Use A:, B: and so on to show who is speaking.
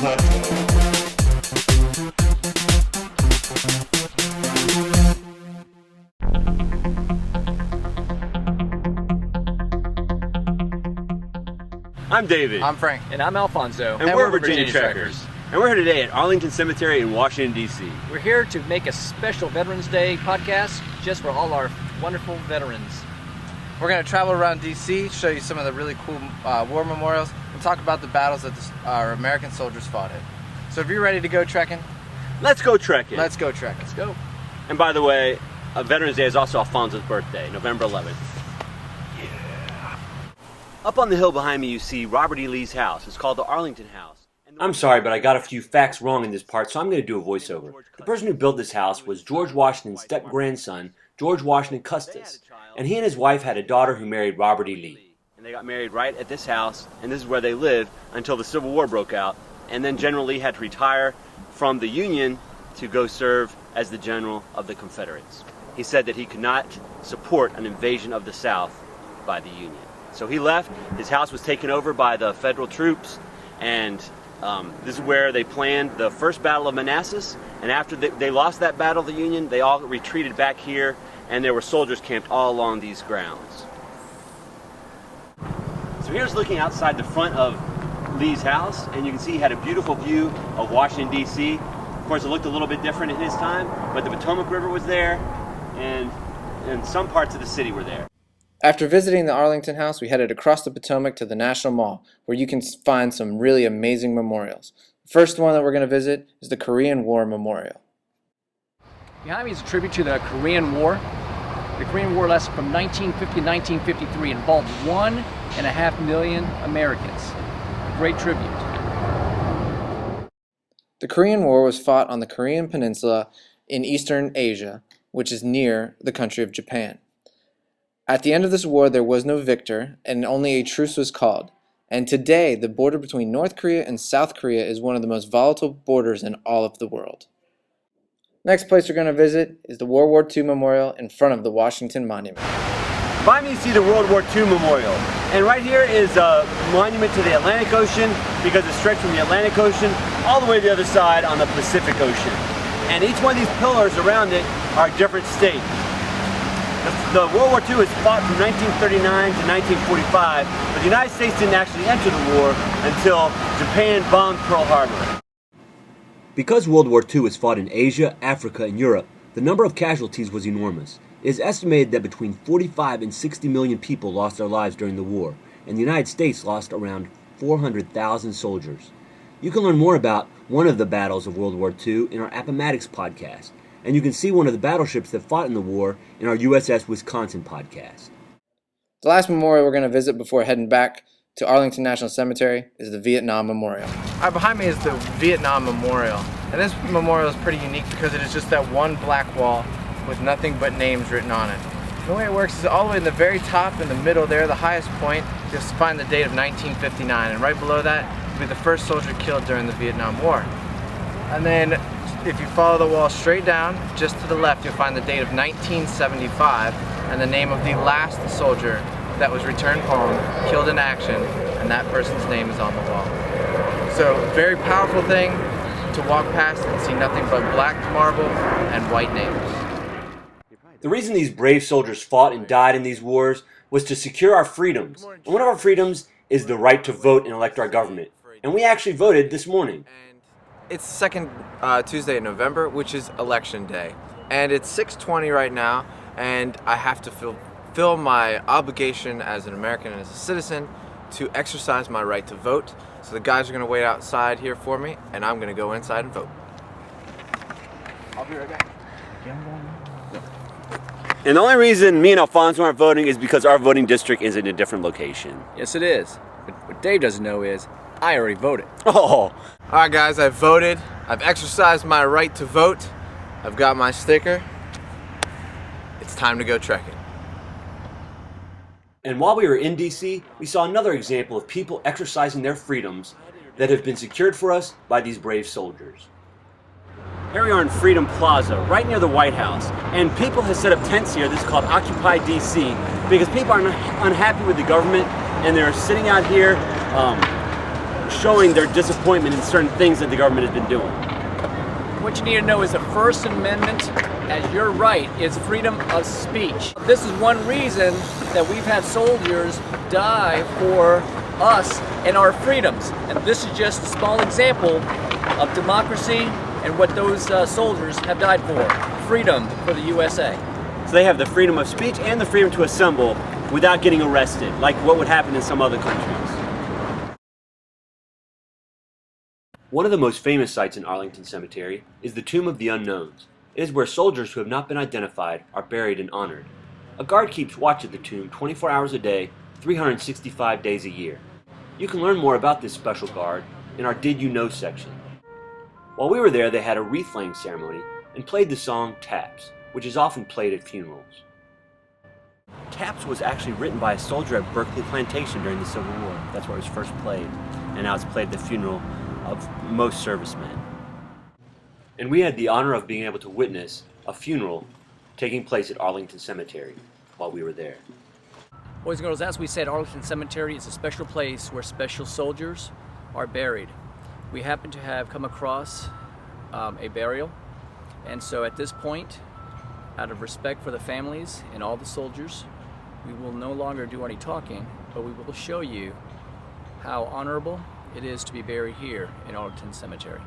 A: I'm David.
B: I'm Frank.
C: And I'm Alfonso.
A: And we're Virginia Trekkers. And we're here today at Arlington Cemetery in Washington, D.C.
C: We're here to make a special Veterans Day podcast just for all our wonderful veterans.
B: We're going to travel around D.C., show you some of the really cool war memorials, and talk about the battles that our American soldiers fought in. So if you're ready to go trekking,
A: let's go trekking.
B: Let's go trekking.
C: Let's go.
A: And by the way, Veterans Day is also Alfonso's birthday, November 11th. Up on the hill behind me you see Robert E. Lee's house. It's called the Arlington House. I'm sorry, but I got a few facts wrong in this part, so I'm going to do a voiceover. The person who built this house was George Washington's step-grandson, George Washington Custis. And he and his wife had a daughter who married Robert E. Lee. And they got married right at this house, and this is where they lived until the Civil War broke out. And then General Lee had to retire from the Union to go serve as the General of the Confederates. He said that he could not support an invasion of the South by the Union. So he left. His house was taken over by the federal troops, and this is where they planned the first Battle of Manassas. And after they lost that battle, the Union, they all retreated back here, and there were soldiers camped all along these grounds. So here's looking outside the front of Lee's house, and you can see he had a beautiful view of Washington, D.C. Of course, it looked a little bit different in his time, but the Potomac River was there, and some parts of the city were there.
B: After visiting the Arlington House, we headed across the Potomac to the National Mall, where you can find some really amazing memorials. The first one that we're going to visit is the Korean War Memorial.
C: Behind me is a tribute to the Korean War. The Korean War lasted from 1950 to 1953 and involved 1.5 million Americans. A great tribute.
B: The Korean War was fought on the Korean Peninsula in Eastern Asia, which is near the country of Japan. At the end of this war, there was no victor, and only a truce was called. And today, the border between North Korea and South Korea is one of the most volatile borders in all of the world. Next place we're going to visit is the World War II Memorial in front of the Washington Monument.
A: Behind me you see the World War II Memorial. And right here is a monument to the Atlantic Ocean, because it stretched from the Atlantic Ocean all the way to the other side on the Pacific Ocean. And each one of these pillars around it are a different state. The World War II was fought from 1939 to 1945, but the United States didn't actually enter the war until Japan bombed Pearl Harbor. Because World War II was fought in Asia, Africa, and Europe, the number of casualties was enormous. It is estimated that between 45 and 60 million people lost their lives during the war, and the United States lost around 400,000 soldiers. You can learn more about one of the battles of World War II in our Appomattox podcast. And you can see one of the battleships that fought in the war in our USS Wisconsin podcast.
B: The last memorial we're going to visit before heading back to Arlington National Cemetery is the Vietnam Memorial. Behind me is the Vietnam Memorial. And this memorial is pretty unique because it is just that one black wall with nothing but names written on it. The way it works is all the way in the very top, in the middle there, the highest point, you'll find the date of 1959. And right below that will be the first soldier killed during the Vietnam War. And then if you follow the wall straight down, just to the left, you'll find the date of 1975 and the name of the last soldier that was returned home, killed in action, and that person's name is on the wall. So, very powerful thing to walk past and see nothing but black marble and white names.
A: The reason these brave soldiers fought and died in these wars was to secure our freedoms. And one of our freedoms is the right to vote and elect our government. And we actually voted this morning.
B: It's the second Tuesday in November, which is election day. And it's 6:20 right now, and I have to fulfill my obligation as an American and as a citizen to exercise my right to vote. So the guys are going to wait outside here for me, and I'm going to go inside and vote. I'll be right back.
A: And the only reason me and Alfonso aren't voting is because our voting district is in a different location.
C: Yes, it is. But what Dave doesn't know is I already voted.
A: Oh.
B: Alright guys, I've voted. I've exercised my right to vote. I've got my sticker. It's time to go trekking.
A: And while we were in D.C., we saw another example of people exercising their freedoms that have been secured for us by these brave soldiers. Here we are in Freedom Plaza, right near the White House, and people have set up tents here. This is called Occupy D.C. because people are unhappy with the government, and they're sitting out here showing their disappointment in certain things that the government has been doing.
C: What you need to know is the First Amendment, as you're right, is freedom of speech. This is one reason that we've had soldiers die for us and our freedoms. And this is just a small example of democracy and what those soldiers have died for. Freedom for the USA.
A: So they have the freedom of speech and the freedom to assemble without getting arrested, like what would happen in some other countries. One of the most famous sites in Arlington Cemetery is the Tomb of the Unknowns. It is where soldiers who have not been identified are buried and honored. A guard keeps watch at the tomb 24 hours a day, 365 days a year. You can learn more about this special guard in our Did You Know section. While we were there, they had a wreath-laying ceremony and played the song Taps, which is often played at funerals. Taps was actually written by a soldier at Berkeley Plantation during the Civil War. That's where it was first played, and now it's played at the funeral of most servicemen. And we had the honor of being able to witness a funeral taking place at Arlington Cemetery while we were there.
C: Boys and girls, as we said, Arlington Cemetery is a special place where special soldiers are buried. We happen to have come across a burial, and so at this point, out of respect for the families and all the soldiers, we will no longer do any talking, but we will show you how honorable it is to be buried here in Arlington Cemetery.